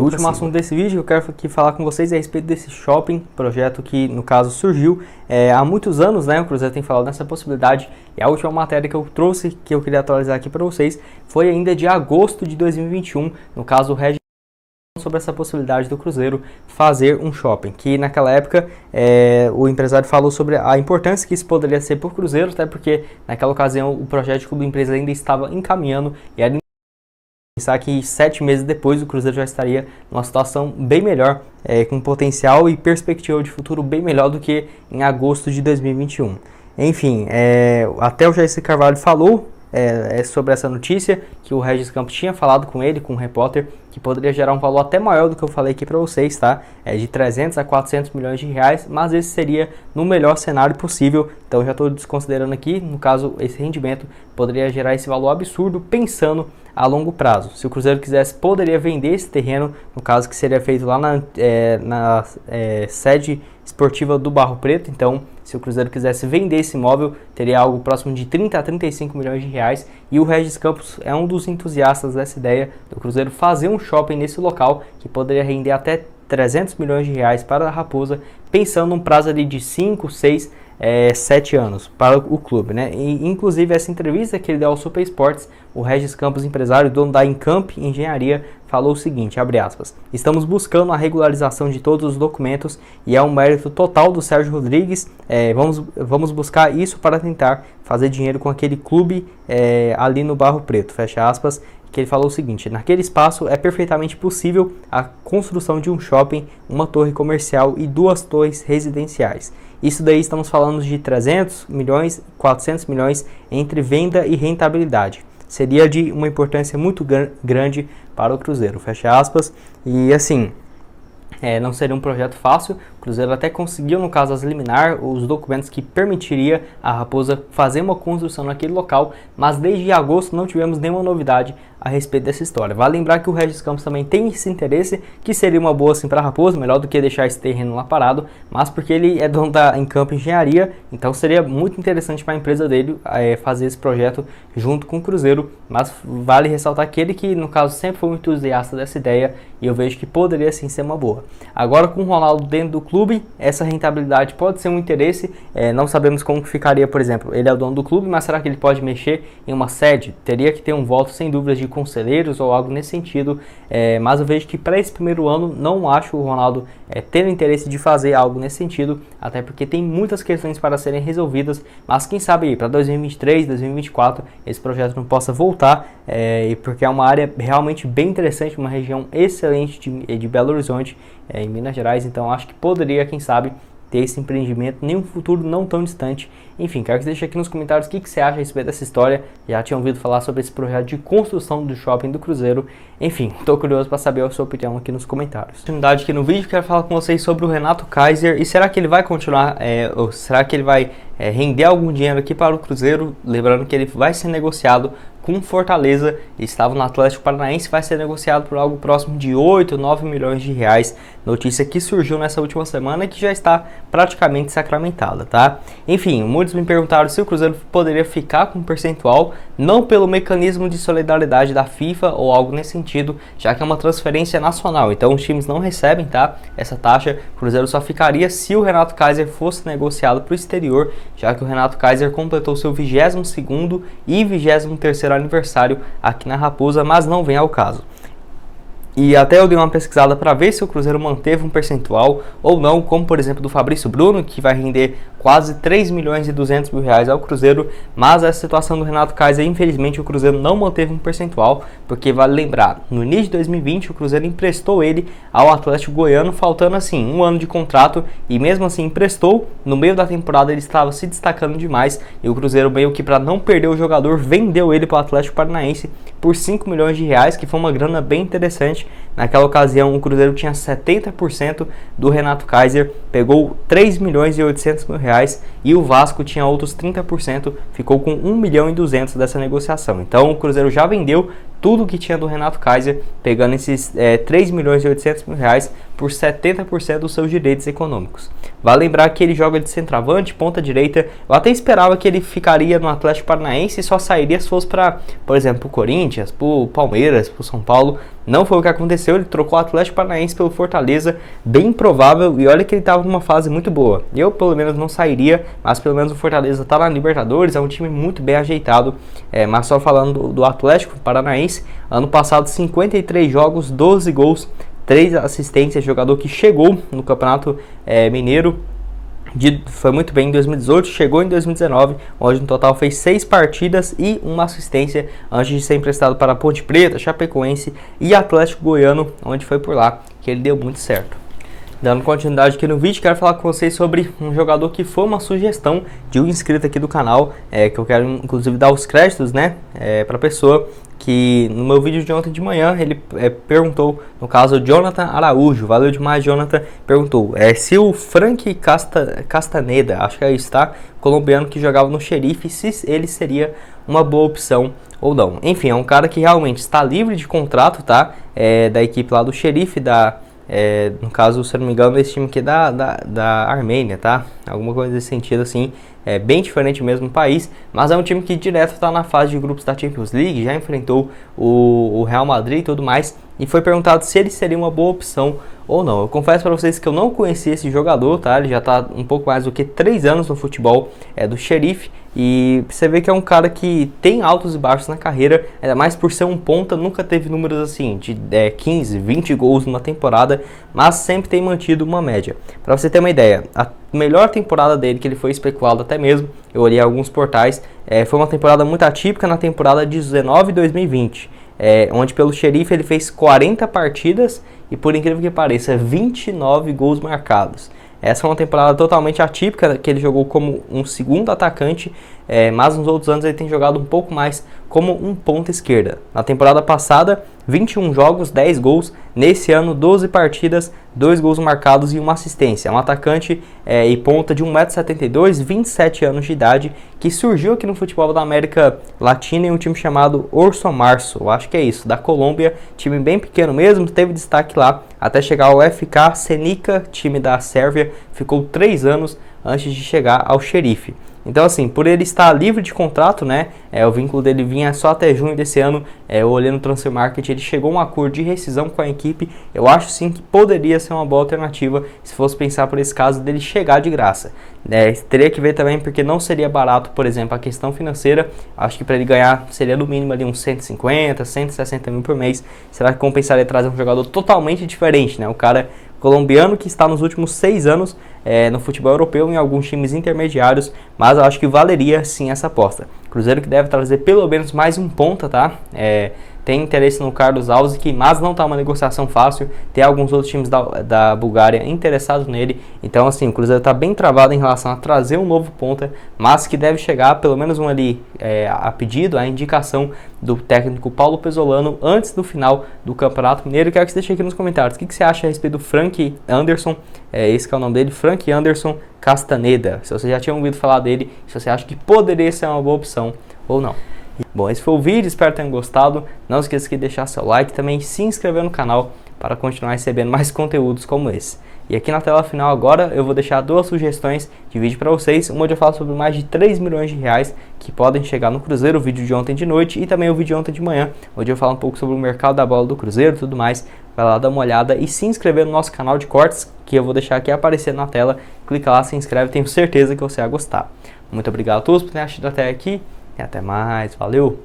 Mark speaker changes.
Speaker 1: O último assunto desse vídeo que eu quero aqui falar com vocês é a respeito desse shopping, projeto que no caso surgiu há muitos anos, né? O Cruzeiro tem falado nessa possibilidade, e a última matéria que eu trouxe, que eu queria atualizar aqui para vocês, foi ainda de agosto de 2021, no caso o Regis, sobre essa possibilidade do Cruzeiro fazer um shopping, que naquela época o empresário falou sobre a importância que isso poderia ser para o Cruzeiro, até porque naquela ocasião o projeto de clube empresa ainda estava encaminhando e era pensar que 7 meses depois o Cruzeiro já estaria numa situação bem melhor, com potencial e perspectiva de futuro bem melhor do que em agosto de 2021. Enfim, até o Jair Carvalho falou sobre essa notícia, que o Regis Campos tinha falado com ele, com um repórter, que poderia gerar um valor até maior do que eu falei aqui para vocês, tá? De 300 a 400 milhões de reais, mas esse seria no melhor cenário possível, então eu já estou desconsiderando aqui, no caso, esse rendimento poderia gerar esse valor absurdo, pensando a longo prazo. Se o Cruzeiro quisesse, poderia vender esse terreno, no caso que seria feito lá na sede esportiva do Barro Preto. Então, se o Cruzeiro quisesse vender esse imóvel, teria algo próximo de 30 a 35 milhões de reais, e o Regis Campos é um dos entusiastas dessa ideia do Cruzeiro fazer um shopping nesse local, que poderia render até 300 milhões de reais para a Raposa, pensando num prazo ali de 5, 6, 7 anos para o clube, né? E, inclusive, essa entrevista que ele deu ao Super Esportes, o Regis Campos, empresário, dono da Encamp Engenharia, falou o seguinte, abre aspas: estamos buscando a regularização de todos os documentos e é um mérito total do Sérgio Rodrigues, vamos buscar isso para tentar fazer dinheiro com aquele clube ali no Barro Preto, fecha aspas. Que ele falou o seguinte: naquele espaço é perfeitamente possível a construção de um shopping, uma torre comercial e 2 torres residenciais. Isso daí estamos falando de 300 milhões, 400 milhões entre venda e rentabilidade. Seria de uma importância muito grande para o Cruzeiro, fecha aspas. E assim, não seria um projeto fácil. O Cruzeiro até conseguiu, no caso, as liminar, os documentos que permitiria a Raposa fazer uma construção naquele local, mas desde agosto não tivemos nenhuma novidade a respeito dessa história. Vale lembrar que o Regis Campos também tem esse interesse, que seria uma boa assim para a Raposa, melhor do que deixar esse terreno lá parado, mas porque ele é dono da Encamp Engenharia, então seria muito interessante para a empresa dele fazer esse projeto junto com o Cruzeiro, mas vale ressaltar que ele, que no caso sempre foi um entusiasta dessa ideia, e eu vejo que poderia sim ser uma boa. Agora, com o Ronaldo dentro do clube, essa rentabilidade pode ser um interesse, não sabemos como que ficaria, por exemplo, ele é o dono do clube, mas será que ele pode mexer em uma sede? Teria que ter um voto, sem dúvidas, de conselheiros ou algo nesse sentido, mas eu vejo que para esse primeiro ano não acho o Ronaldo ter interesse de fazer algo nesse sentido, até porque tem muitas questões para serem resolvidas, mas quem sabe para 2023, 2024 esse projeto não possa voltar, porque é uma área realmente bem interessante, uma região excelente de Belo Horizonte, em Minas Gerais, então acho que poderia, quem sabe, ter esse empreendimento em um futuro não tão distante. Enfim, quero que você deixe aqui nos comentários o que você acha a respeito dessa história. Já tinha ouvido falar sobre esse projeto de construção do shopping do Cruzeiro. Enfim, estou curioso para saber a sua opinião aqui nos comentários. Continuidade aqui no vídeo, quero falar com vocês sobre o Renato Kaiser. E será que ele vai continuar, ou será que ele vai render algum dinheiro aqui para o Cruzeiro? Lembrando que ele vai ser negociado com Fortaleza, estava no Atlético Paranaense, vai ser negociado por algo próximo de 8, 9 milhões de reais. Notícia que surgiu nessa última semana e que já está praticamente sacramentada, tá? Enfim, muitos me perguntaram se o Cruzeiro poderia ficar com um percentual, não pelo mecanismo de solidariedade da FIFA ou algo nesse sentido, já que é uma transferência nacional, então os times não recebem, tá, essa taxa. O Cruzeiro só ficaria se o Renato Kaiser fosse negociado para o exterior, já que o Renato Kaiser completou seu 22º e 23º aniversário aqui na Raposa, mas não vem ao caso. E até eu dei uma pesquisada para ver se o Cruzeiro manteve um percentual ou não, como por exemplo do Fabrício Bruno, que vai render quase 3 milhões e 200 mil reais ao Cruzeiro, mas a situação do Renato Kaiser, infelizmente o Cruzeiro não manteve um percentual, porque vale lembrar, no início de 2020 o Cruzeiro emprestou ele ao Atlético Goiano, faltando assim um ano de contrato, e mesmo assim emprestou. No meio da temporada ele estava se destacando demais, e o Cruzeiro, meio que para não perder o jogador, vendeu ele para o Atlético Paranaense por 5 milhões de reais, que foi uma grana bem interessante. Naquela ocasião o Cruzeiro tinha 70% do Renato Kaiser, pegou 3 milhões e 800 mil reais, e o Vasco tinha outros 30%, ficou com 1 milhão e 200 dessa negociação. Então o Cruzeiro já vendeu tudo que tinha do Renato Kaiser, pegando esses 3 milhões e 800 mil reais por 70% dos seus direitos econômicos. Vale lembrar que ele joga de centroavante, ponta direita. Eu até esperava que ele ficaria no Atlético Paranaense e só sairia se fosse para, por exemplo, o Corinthians, pro Palmeiras, pro São Paulo. Não foi o que aconteceu, ele trocou o Atlético Paranaense pelo Fortaleza, bem improvável, e olha que ele estava numa fase muito boa. Eu, pelo menos, não sairia, mas pelo menos o Fortaleza está na Libertadores, é um time muito bem ajeitado. Mas só falando do Atlético Paranaense, ano passado 53 jogos, 12 gols, 3 assistências, jogador que chegou no Campeonato Mineiro, foi muito bem em 2018, chegou em 2019, onde no total fez 6 partidas e uma assistência, antes de ser emprestado para Ponte Preta, Chapecoense e Atlético Goiano, onde foi por lá que ele deu muito certo. Dando continuidade aqui no vídeo, quero falar com vocês sobre um jogador que foi uma sugestão de um inscrito aqui do canal, que eu quero inclusive dar os créditos, né, para a pessoa que no meu vídeo de ontem de manhã ele perguntou, no caso o Jonathan Araújo, valeu demais Jonathan, perguntou se o Frank Castaneda, acho que é isso, tá, colombiano que jogava no Xerife, se ele seria uma boa opção ou não. Enfim, é um cara que realmente está livre de contrato, tá, da equipe lá do Xerife, no caso, se eu não me engano, esse time aqui é da Armênia, tá? Alguma coisa nesse sentido, assim, bem diferente mesmo do país, mas é um time que direto está na fase de grupos da Champions League, já enfrentou o Real Madrid e tudo mais, e foi perguntado se ele seria uma boa opção ou não. Eu confesso para vocês que eu não conhecia esse jogador, tá? Ele já está um pouco mais do que 3 anos no futebol do Xerife, e você vê que é um cara que tem altos e baixos na carreira, ainda mais por ser um ponta, nunca teve números assim de 15, 20 gols numa temporada, mas sempre tem mantido uma média. Para você ter uma ideia, a melhor temporada dele, que ele foi especulado até mesmo, eu olhei alguns portais, foi uma temporada muito atípica na temporada de 19 e 2020, onde pelo Xerife ele fez 40 partidas e, por incrível que pareça, 29 gols marcados. Essa é uma temporada totalmente atípica, que ele jogou como um segundo atacante, mas nos outros anos ele tem jogado um pouco mais como um ponta esquerda. Na temporada passada, 21 jogos, 10 gols. Nesse ano, 12 partidas, 2 gols marcados e uma assistência. É um atacante e ponta de 1,72 m, 27 anos de idade, que surgiu aqui no futebol da América Latina em um time chamado Orson Março, eu acho que é isso, da Colômbia, time bem pequeno mesmo, teve destaque lá até chegar ao FK Senica, time da Sérvia, ficou 3 anos antes de chegar ao Xerife. Então, assim, por ele estar livre de contrato, né, o vínculo dele vinha só até junho desse ano, eu olhei no Transfer Market, ele chegou a um acordo de rescisão com a equipe. Eu acho sim que poderia ser uma boa alternativa se fosse pensar por esse caso dele chegar de graça. Teria que ver também porque não seria barato, por exemplo, a questão financeira. Acho que para ele ganhar seria no mínimo ali uns 150, 160 mil por mês. Será que compensaria trazer um jogador totalmente diferente, né? O cara colombiano que está nos últimos 6 anos no futebol europeu em alguns times intermediários, mas eu acho que valeria sim essa aposta. Cruzeiro que deve trazer pelo menos mais um ponta, tá? Tem interesse no Carlos Alves, mas não está uma negociação fácil. Tem alguns outros times da Bulgária interessados nele. Então, assim, o Cruzeiro está bem travado em relação a trazer um novo ponta, mas que deve chegar pelo menos um ali a pedido, a indicação do técnico Paulo Pesolano antes do final do Campeonato Mineiro. Quero que você deixe aqui nos comentários o que você acha a respeito do Frank Anderson, esse que é o nome dele, Frank Anderson Castaneda. Se você já tinha ouvido falar dele, se você acha que poderia ser uma boa opção ou não. Bom, esse foi o vídeo, espero que tenham gostado. Não esqueça de deixar seu like e também se inscrever no canal para continuar recebendo mais conteúdos como esse. E aqui na tela final agora eu vou deixar 2 sugestões de vídeo para vocês. Uma onde eu falo sobre mais de 3 milhões de reais que podem chegar no Cruzeiro, o vídeo de ontem de noite, e também o vídeo de ontem de manhã, onde eu falo um pouco sobre o mercado da bola do Cruzeiro e tudo mais. Vai lá dar uma olhada e se inscrever no nosso canal de cortes, que eu vou deixar aqui aparecendo na tela. Clica lá, se inscreve, tenho certeza que você vai gostar. Muito obrigado a todos por terem assistido até aqui e até mais, valeu!